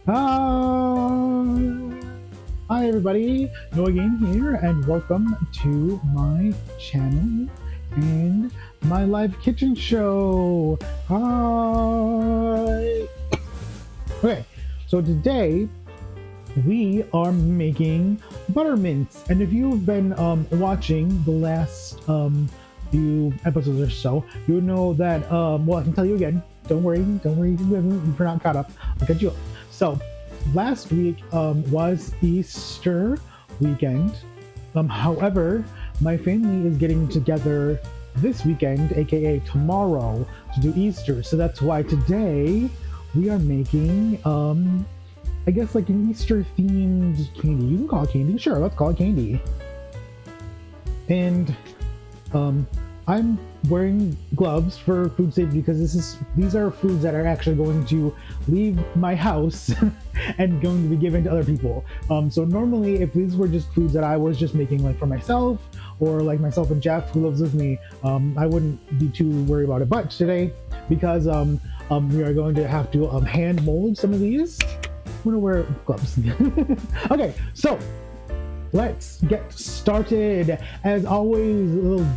Hi everybody, Noah Game here, and welcome to my channel and my live kitchen show. Hi. Okay, so today we are making buttermints, and if you've been watching the last few episodes or so, you know that well, I can tell you again. Don't worry if you're not caught up. I'll catch you up. So last week was Easter weekend. However, my family is getting together this weekend, aka tomorrow, to do Easter. So that's why today we are making I guess like an Easter themed candy. You can call it candy. Sure, let's call it candy. And I'm wearing gloves for food safety because these are foods that are actually going to leave my house and going to be given to other people. So normally, if these were just foods that I was just making like for myself or like myself and Jeff who lives with me, I wouldn't be too worried about it. But today, because we are going to have to hand mold some of these, I'm gonna wear gloves. Okay, so let's get started. As always,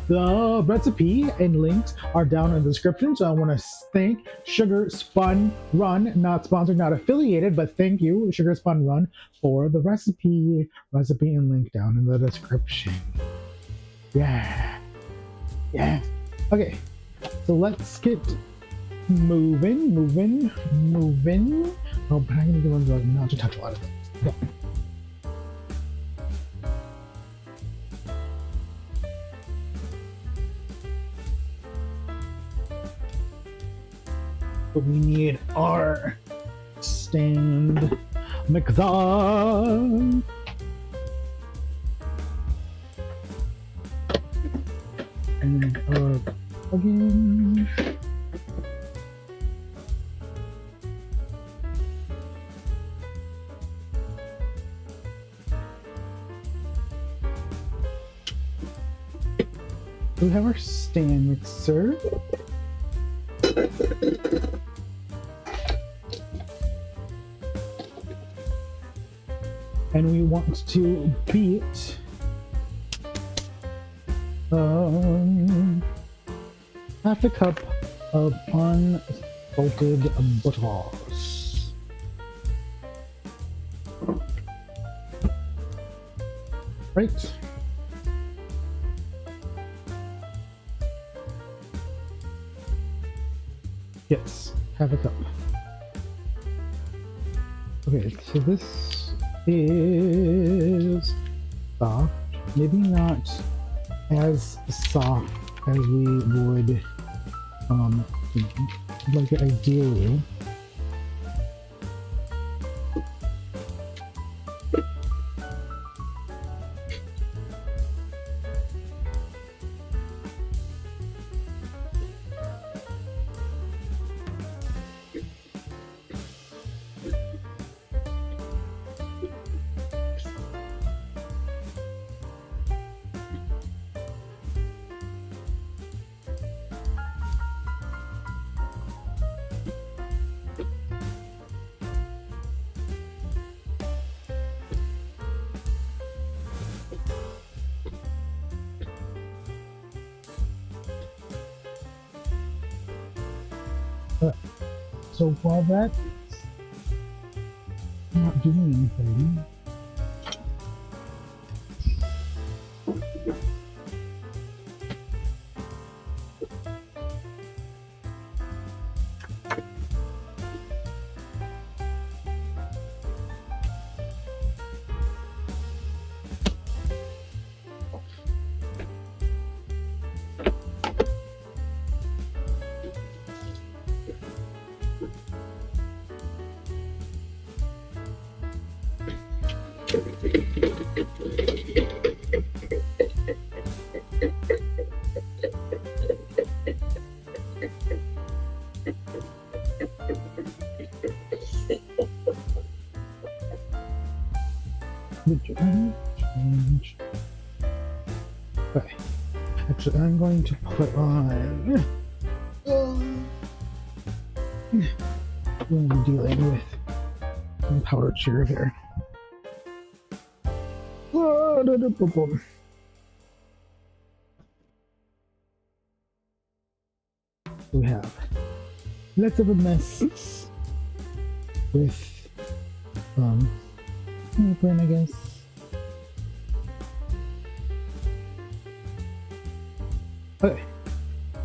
the recipe and links are down in the description. So I want to thank Sugar Spun Run, not sponsored, not affiliated, but thank you, Sugar Spun Run, for the recipe and link down in the description. Yeah. Okay, so let's get moving. Oh, but I'm gonna give them not to touch a lot of things. Yeah. But we need our stand mixer and our plugin. We have our stand mixer. And we want to beat half a cup of unsalted butters. Right. Yes, half a cup. Okay, so this is soft, maybe not as soft as we would like it ideally. So while that's not doing anything, change. Okay. Actually, I'm going to put on. We're dealing with some powdered sugar here. We have lots of a mess with apron, I guess. Okay,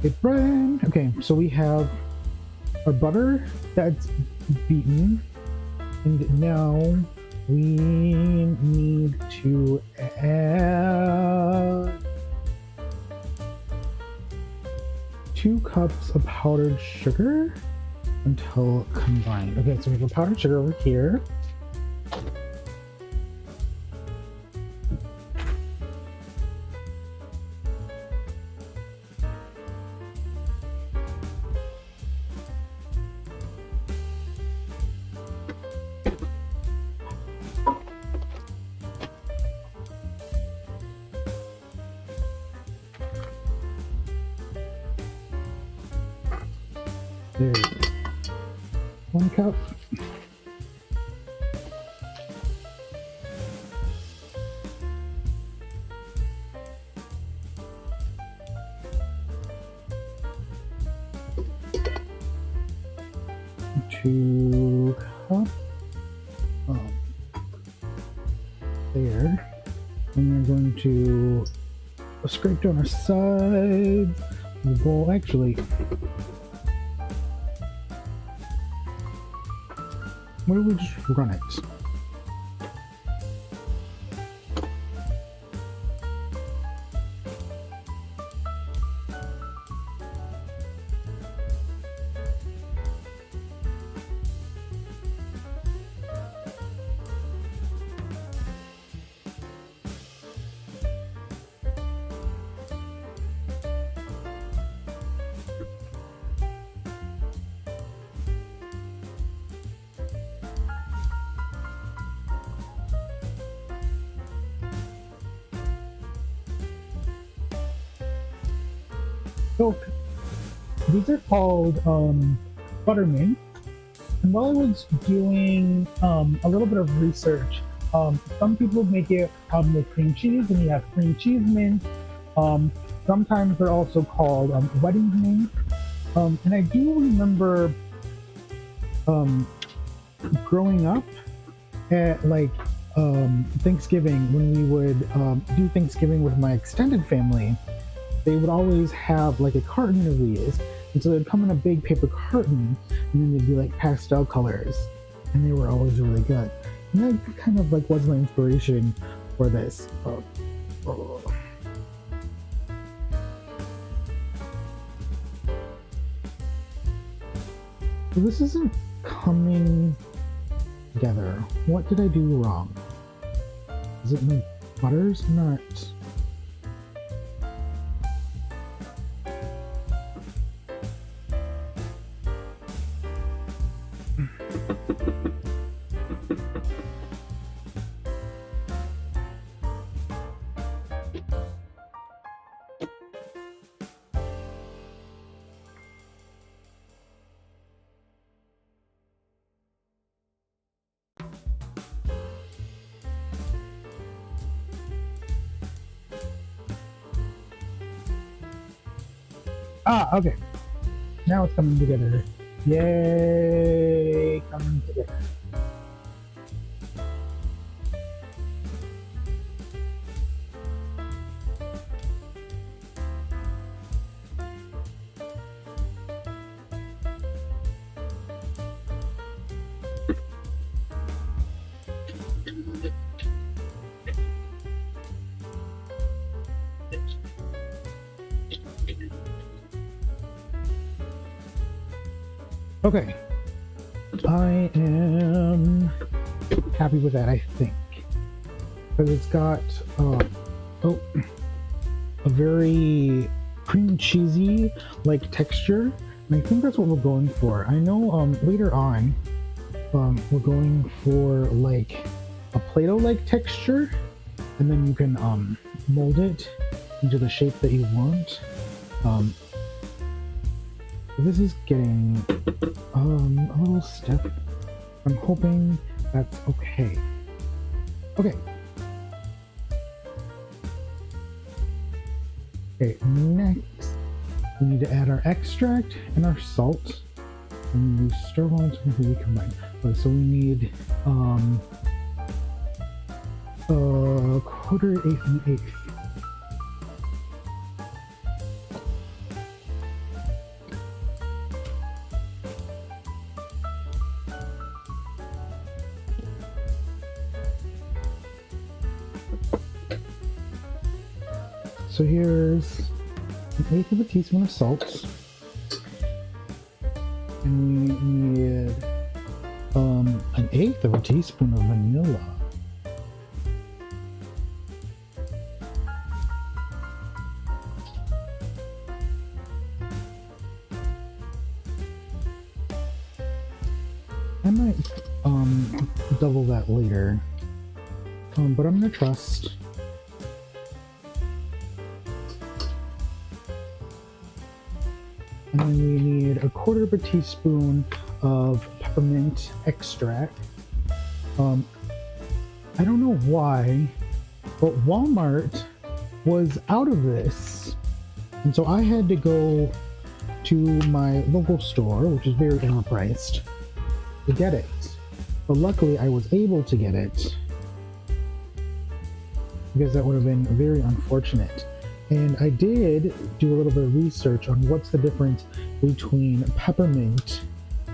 apron. Okay, so we have our butter that's beaten, and now we need to add 2 cups of powdered sugar until combined. Okay, so we have a powdered sugar over here. There's 1 cup. Two cup. There. And we're going to scrape down our sides. The bowl, actually. Why don't we just run it? So these are called buttermint, and while I was doing a little bit of research, some people make it with cream cheese, and you have cream cheese mint. Sometimes they're also called wedding mint, and I do remember growing up at like Thanksgiving, when we would do Thanksgiving with my extended family. They would always have like a carton of these, and so they'd come in a big paper carton, and then they'd be like pastel colors, and they were always really good. And that kind of like was my inspiration for this. So this isn't coming together. What did I do wrong? Is it my butter's not? Ah, okay. Now it's coming together. Yay! Coming together. Okay, I am happy with that, I think, because it's got a very cream cheesy like texture, and I think that's what we're going for. I know later on we're going for like a Play-Doh like texture, and then you can mold it into the shape that you want. This is getting a little stiff. I'm hoping That's okay. Okay. Okay, next we need to add our extract and our salt. And we stir while it's completely combined. Okay, so we need a quarter, eighth, and eighth. So here's an eighth of a teaspoon of salt. And we need an eighth of a teaspoon of vanilla. I might double that later, but I'm gonna trust. And then we need a quarter of a teaspoon of peppermint extract. I don't know why, but Walmart was out of this. And so I had to go to my local store, which is very overpriced, to get it. But luckily I was able to get it, because that would have been very unfortunate. And I did do a little bit of research on what's the difference between peppermint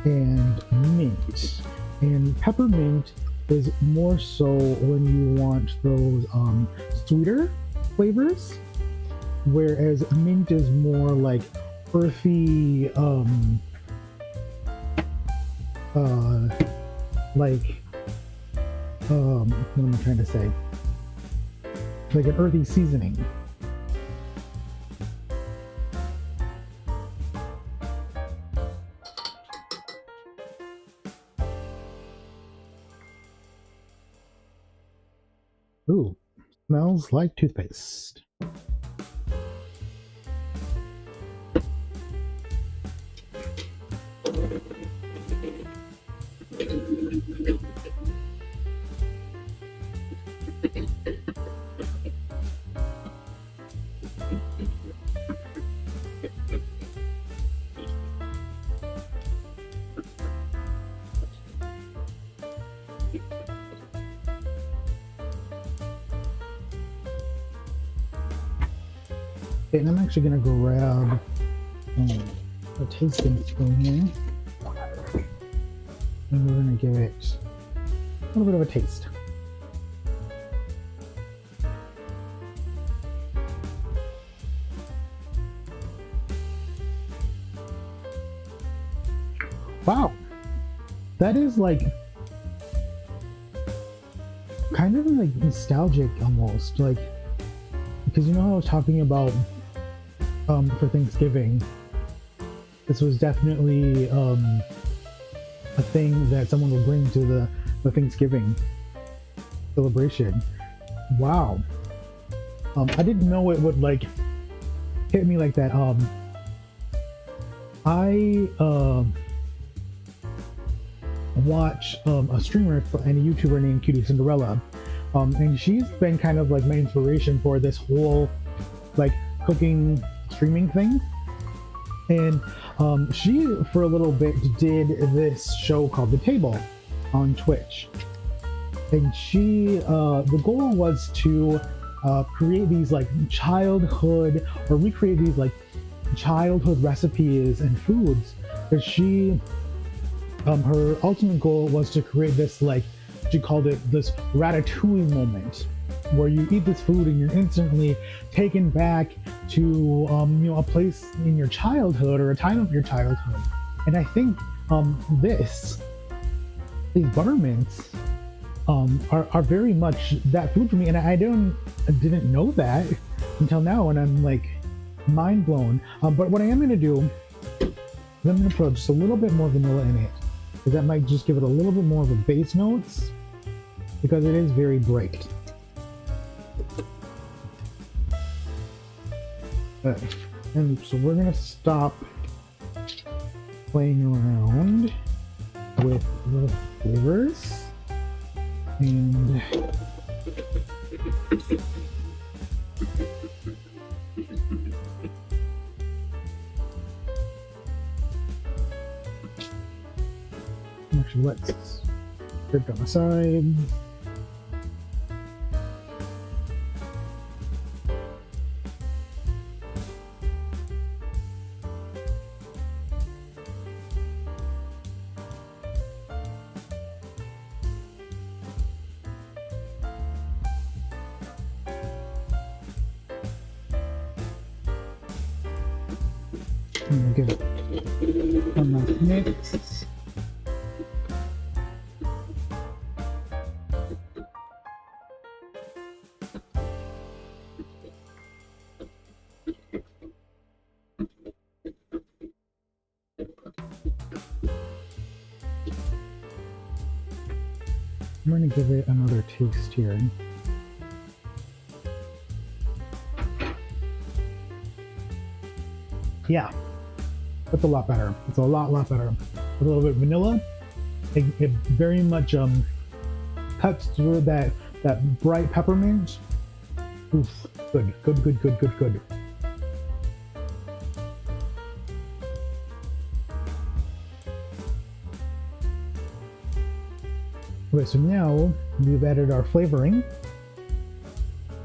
and mint. And peppermint is more so when you want those sweeter flavors, whereas mint is more like earthy, what am I trying to say? Like an earthy seasoning. Ooh, smells like toothpaste. Okay, and I'm actually going to grab a tasting spoon here, and we're going to give it a little bit of a taste. Wow, that is like kind of like nostalgic almost, like, because you know how I was talking about for Thanksgiving, this was definitely a thing that someone would bring to the Thanksgiving celebration. Wow. I didn't know it would like hit me like that. I watch a streamer and a YouTuber named Cutie Cinderella, and she's been kind of like my inspiration for this whole like cooking streaming thing. And she for a little bit did this show called The Table on Twitch, and she the goal was to create these like childhood, or recreate these like childhood recipes and foods. That she her ultimate goal was to create this, like, she called it this ratatouille moment, where you eat this food and you're instantly taken back to you know, a place in your childhood or a time of your childhood. And I think these buttermints are very much that food for me, and I didn't know that until now, and I'm like mind blown. But what I am going to do is I'm going to put just a little bit more vanilla in it, because that might just give it a little bit more of a base notes, because it is very bright. Okay. And so we're going to stop playing around with the flavors. And actually, let's put it on the side. And we'll give it one last mix. I'm going to give it another taste here. Yeah, that's a lot better. It's a lot better. With a little bit of vanilla, it very much cuts through that bright peppermint. Oof, good. Okay, so now we've added our flavoring.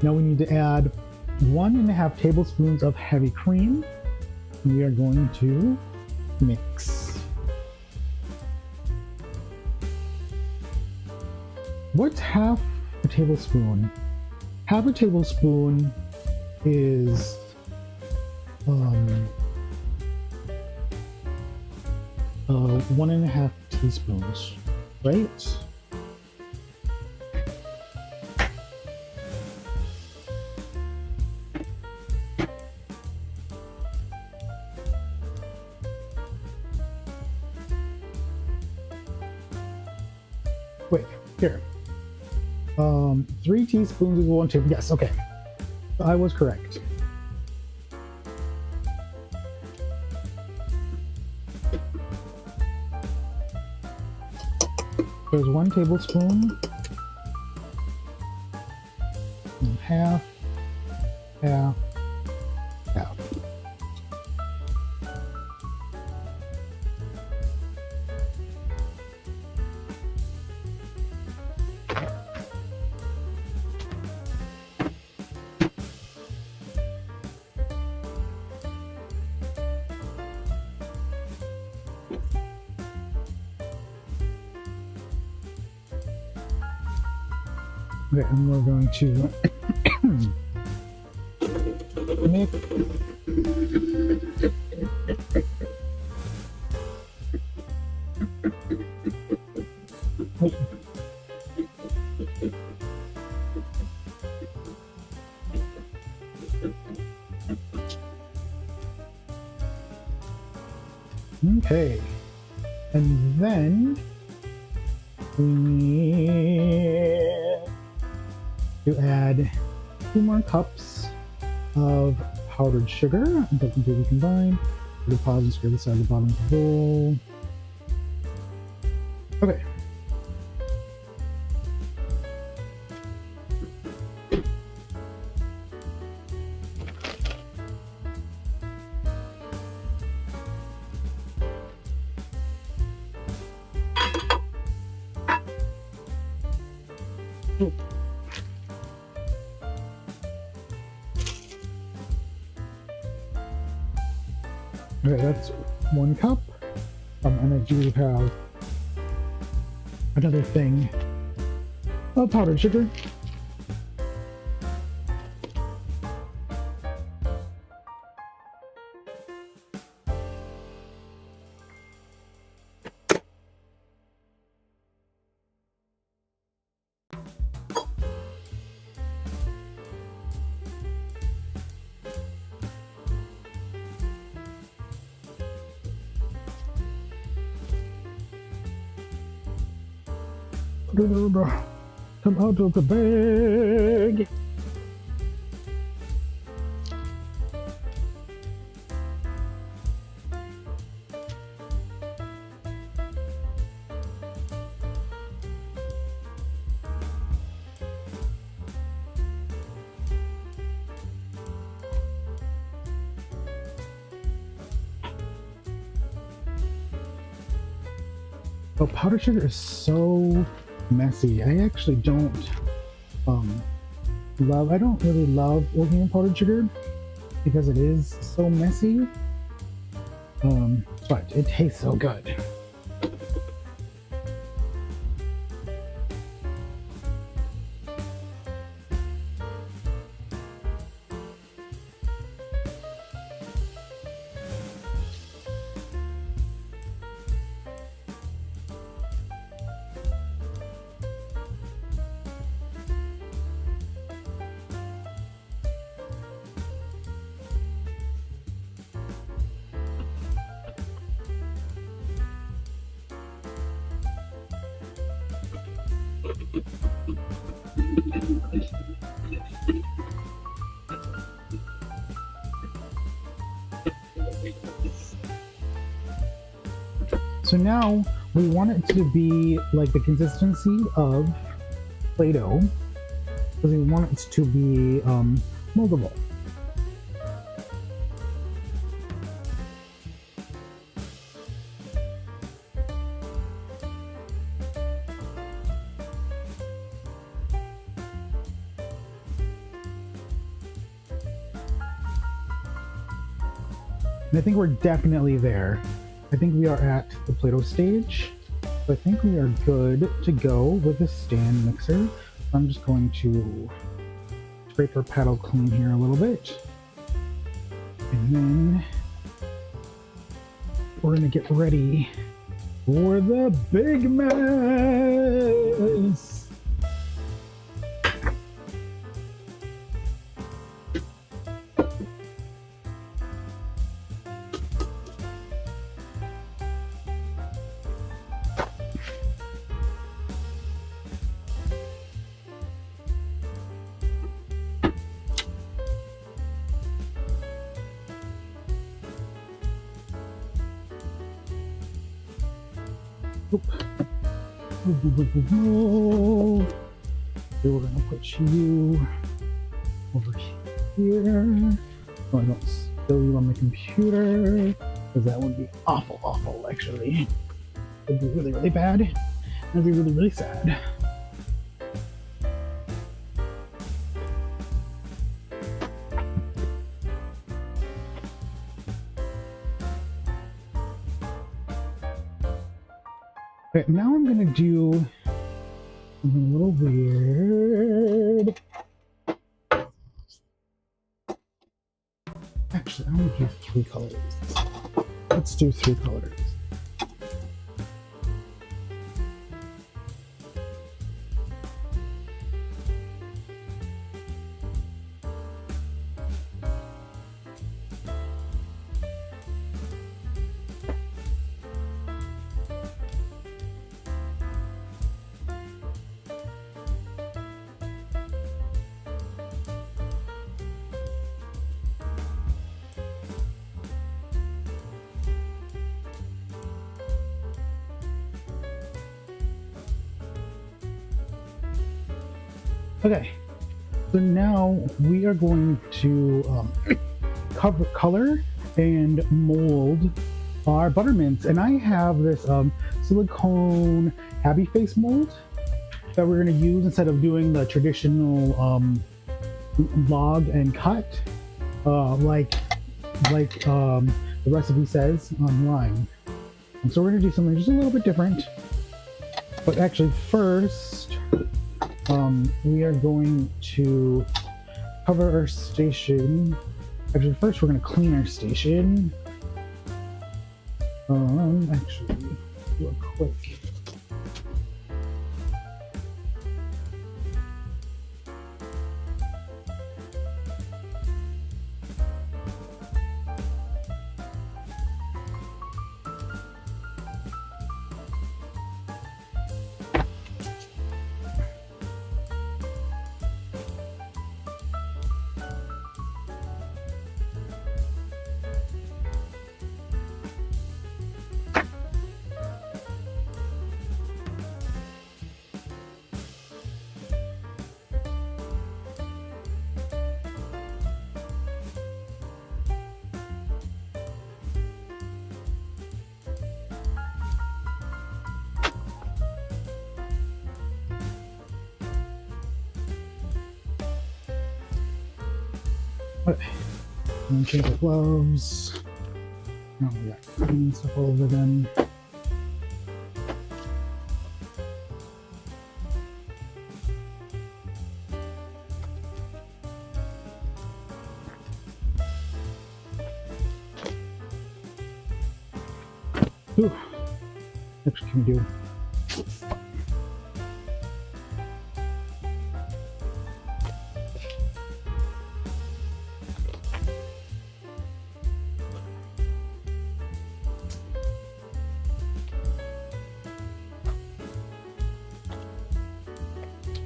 Now we need to add 1.5 tablespoons of heavy cream. We are going to mix. What's half a tablespoon? Half a tablespoon is 1.5 teaspoons, right? Wait, here. 3 teaspoons is 1 tablespoon. Yes, okay. I was correct. There's 1 tablespoon. And half. Okay, and we're going to mix. Okay, and then we need to add 2 more cups of powdered sugar until completely combined. Deposit and stir this out of the bottom of the bowl. Okay. Okay, that's 1 cup. And I do have another thing of powdered sugar. Come out of the bag. But powdered sugar is so messy. I actually don't I don't really love working in powdered sugar because it is so messy. But it tastes so good. So now we want it to be like the consistency of Play-Doh, because we want it to be moldable. And I think we're definitely there. I think we are at the Play-Doh stage. So I think we are good to go with the stand mixer. I'm just going to scrape our paddle clean here a little bit. And then we're gonna get ready for the big mess. So we're gonna put you over here. So I don't spill you on the computer, because that would be awful actually. It'd be really bad. It'd be really sad. Okay, now I'm gonna do something a little weird. Actually, I'm gonna do 3 colors. Let's do 3 colors. Okay, so now we are going to color and mold our buttermints, and I have this silicone happy face mold that we're going to use instead of doing the traditional log and cut like the recipe says online. And so we're going to do something just a little bit different. But actually first, we are going to cover our station. Actually, first we're going to clean our station. Actually, real quick. Okay. And then change the gloves. Oh, we got clean stuff all over them. Ooh. What can we do?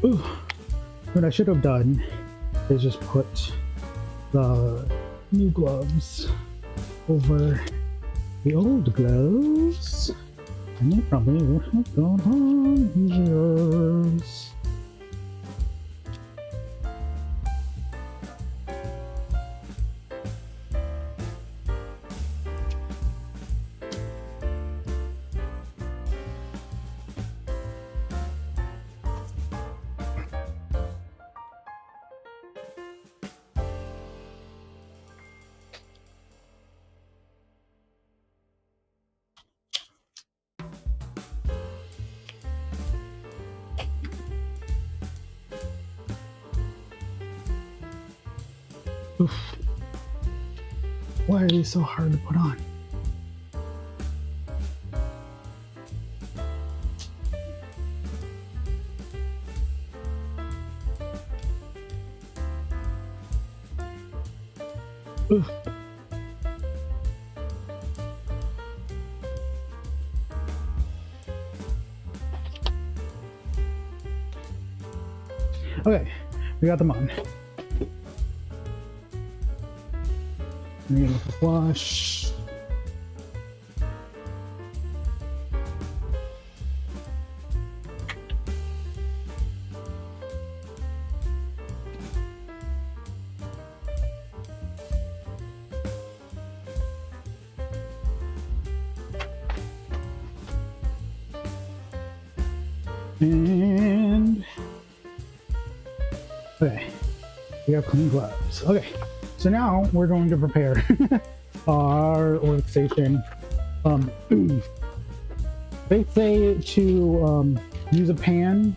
Ooh. What I should have done is just put the new gloves over the old gloves, and they probably would have gone on easier. Oof. Why are these so hard to put on? Oof. Okay, we got them on. I'm gonna wash. And okay, we have clean gloves. Okay, so now we're going to prepare our workstation. They say to use a pan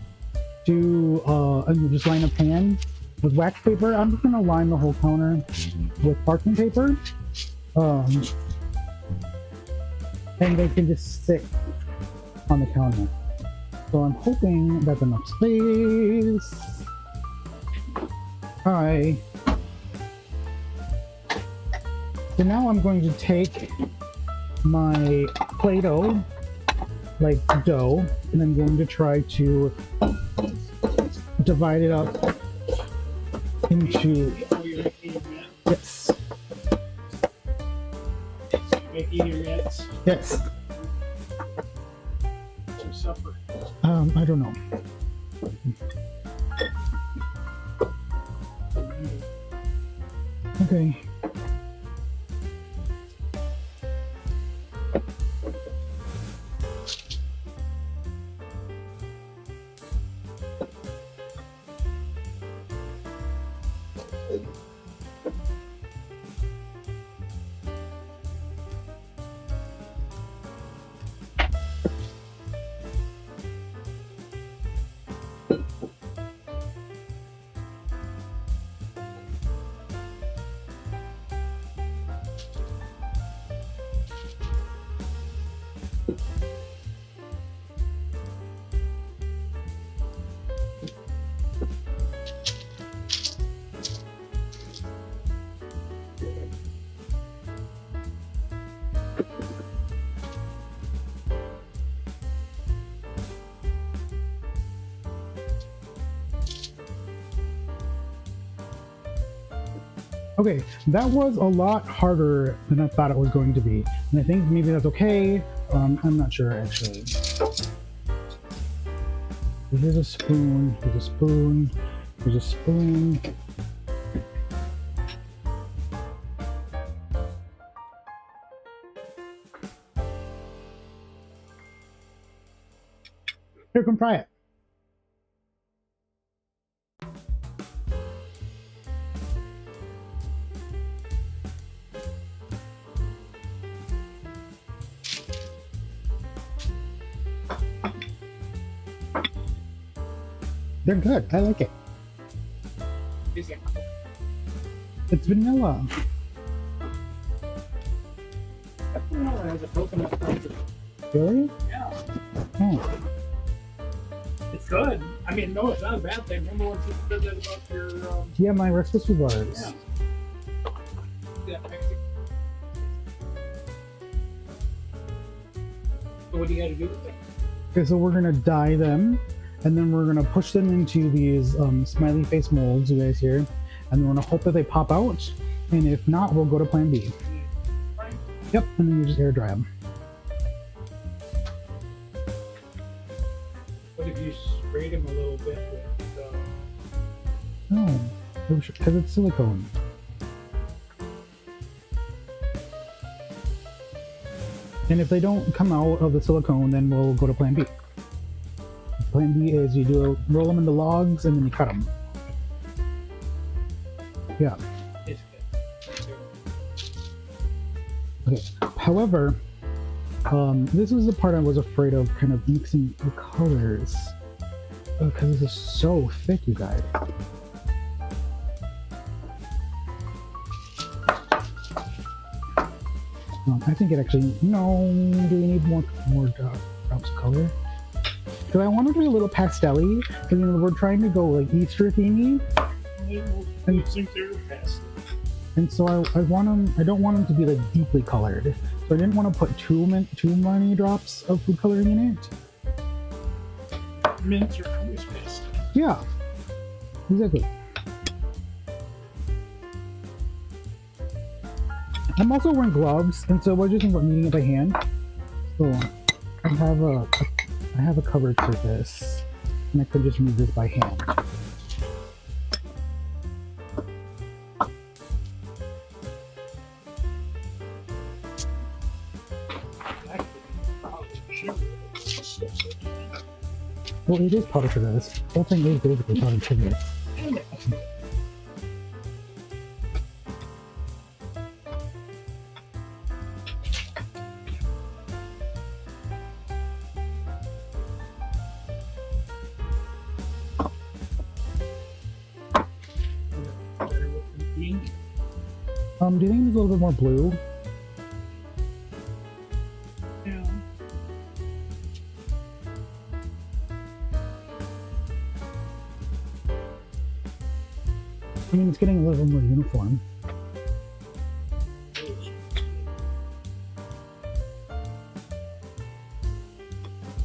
to just line a pan with wax paper. I'm just gonna line the whole counter with parchment paper, and they can just sit on the counter. So I'm hoping that's enough space. Hi. So now I'm going to take my Play-Doh, like dough, and I'm going to try to divide it up into... Yes. Making your mints Yes. for supper. I don't know. Okay. Okay, that was a lot harder than I thought it was going to be. And I think maybe that's okay. I'm not sure actually. Here's a spoon, here's a spoon, here's a spoon. Here, come try it. They're good. I like it. Is it? It's vanilla. Peppermint has a coconut flavor. Really? Yeah. Oh. It's good. I mean, no, it's not a bad thing. Remember when you said that about your, Yeah, my Restless bars. yeah. Yeah, so what do you got to do with them? Okay, so we're gonna dye them, and then we're gonna push them into these smiley face molds, you guys here, and then we're gonna hope that they pop out, and if not, we'll go to plan B. Right? Yep, and then you just air dry them. What if you sprayed them a little bit with, No, because it's silicone. And if they don't come out of the silicone, then we'll go to plan B. Plan B is you roll them into logs and then you cut them. Yeah. it's good. Okay. However, this was the part I was afraid of, kind of mixing the colors, because this is so thick, you guys. I think it actually. No, do we need more drops of color? Because I want to be a little pastel-y, because you know we're trying to go like Easter themey, I think they're fast. and so I want them. I don't want them to be like deeply colored, so I didn't want to put too many drops of food coloring in it. Mints are always fast. Yeah, exactly. I'm also wearing gloves, and so we're just about kneading it by hand. So I have a covered surface, and I could just move this by hand. Well, it is powdered sugar. This whole thing is basically powdered sugar. Do you think it's a little bit more blue? Yeah. I mean, it's getting a little more uniform.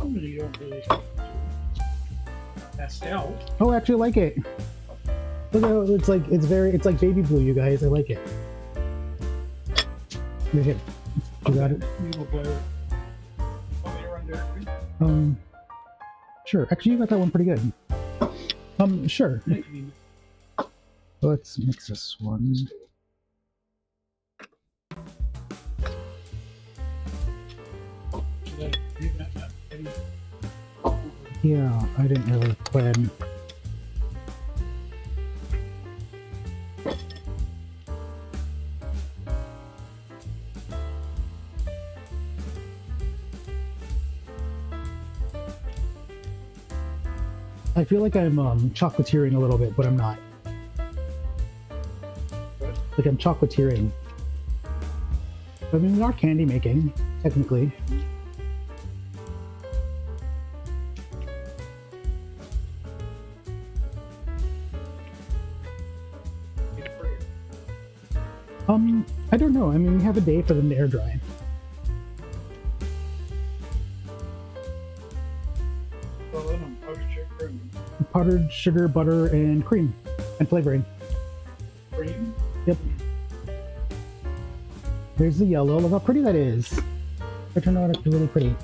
You don't really pastel. Oh, I actually like it. Look how it's like baby blue, you guys. I like it. Here, here. You got it? You will play with. Want me to run there? Sure. Actually, you got that one pretty good. Sure. Let's mix this one. Yeah, I didn't really plan. I feel like I'm chocolatiering a little bit, but I'm not. Like I'm chocolatiering. I mean, we are candy making, technically. I don't know. I mean, we have a day for them to air dry. Powdered sugar, butter, and cream, and flavoring. Cream? Yep. There's the yellow. Look how pretty that is. It turned out actually really pretty.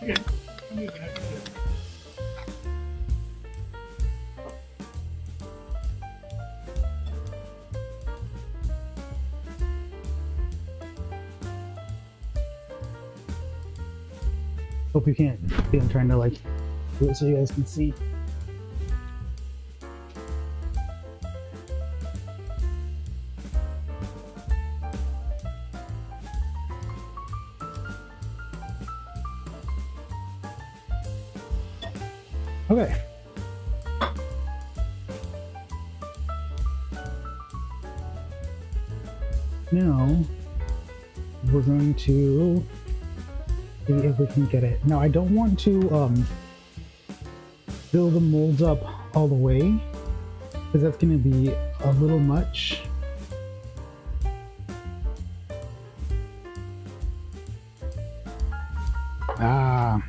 Okay. Hope you can't see. I'm trying to like do it so you guys can see. Okay. Now we're going to see if we can get it. Now I don't want to fill the molds up all the way because that's going to be a little much. Ah.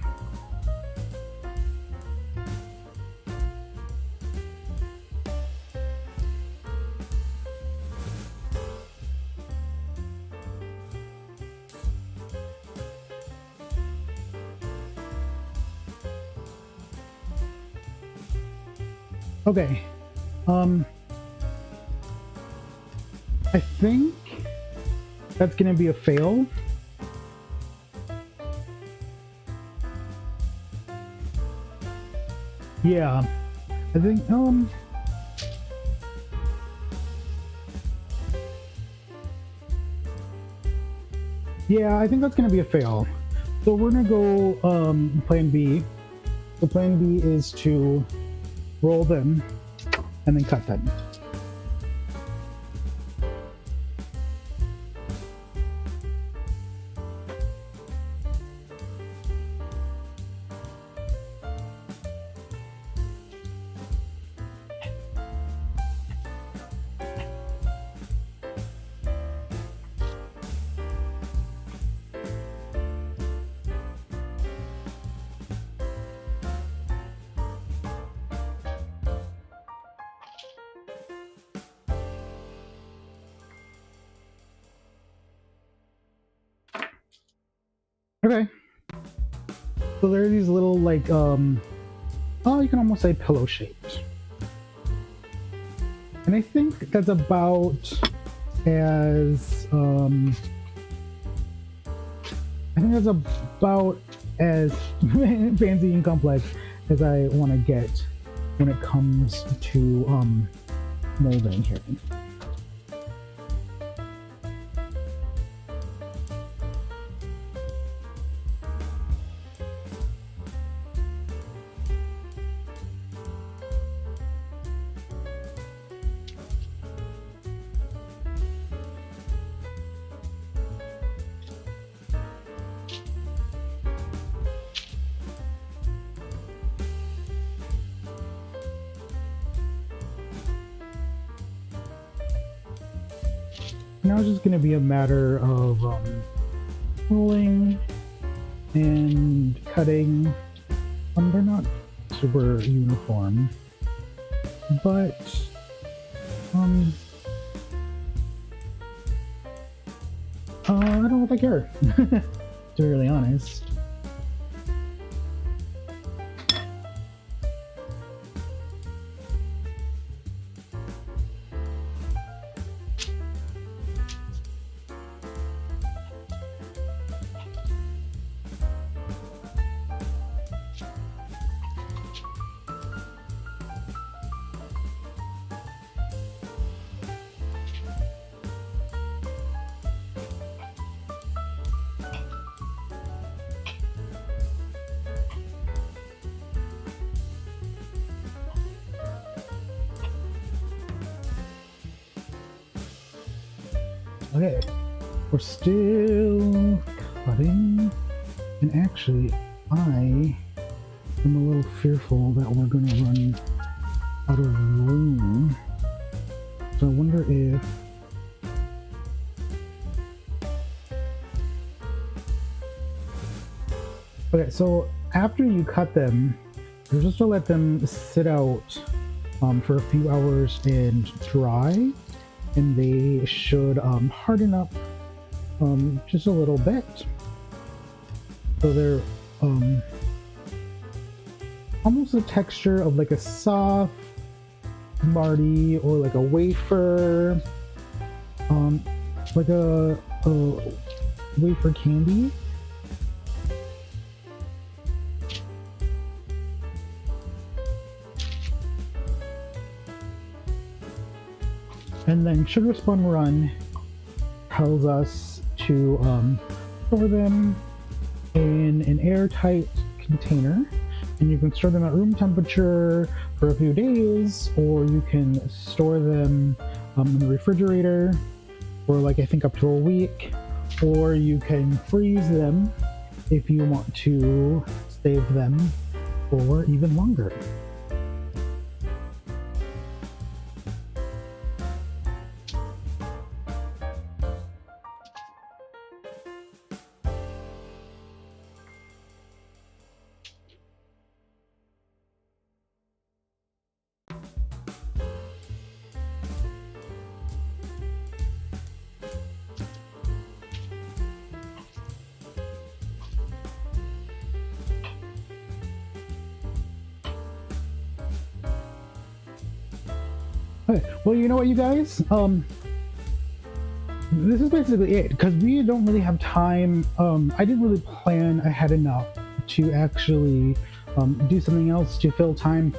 Okay, I think that's gonna be a fail. Yeah, I think, yeah, I think that's gonna be a fail. So we're gonna go, plan B. The plan B is to roll them and then cut them. Okay. So there are these little, like, oh, you can almost say pillow shaped. And I think that's about as, I think that's about as fancy and complex as I want to get when it comes to, molding here. Now it's just going to be a matter of rolling and cutting. They're not super uniform, but I don't know if I care, to be really honest. Okay, we're still cutting, and actually I am a little fearful that we're going to run out of room, so I wonder if okay, so after you cut them, you're just to let them sit out for a few hours and dry, and they should harden up just a little bit, so they're almost the texture of like a soft Mardi or like a wafer, like a wafer candy. And then Sugar Spun Run tells us to store them in an airtight container and you can store them at room temperature for a few days, or you can store them in the refrigerator for like I think up to a week, or you can freeze them if you want to save them for even longer. Okay, well, you know what, you guys? This is basically it, because we don't really have time. I didn't really plan ahead enough to actually do something else to fill time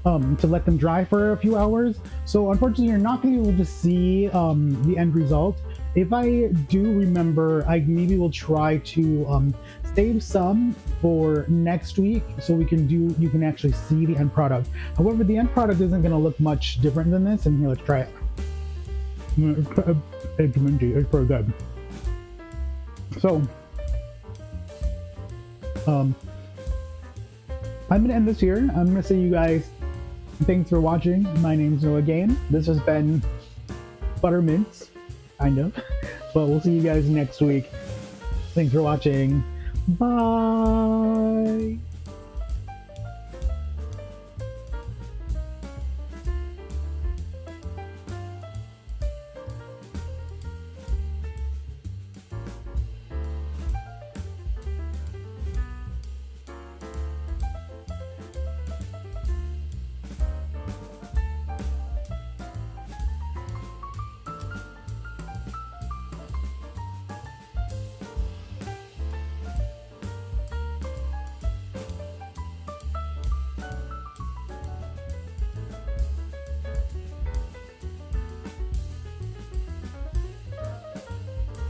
to let them dry for a few hours. So unfortunately, you're not going to be able to see the end result. If I do remember, I maybe will try to save some for next week so you can actually see the end product. However, the end product isn't going to look much different than this, and here, let's try it. It's minty, it's pretty good. So I'm gonna end this here. I'm gonna say, you guys, thanks for watching. My name's Noah Game. This has been Buttermints, kind of, but we'll see you guys next week. Thanks for watching. Bye.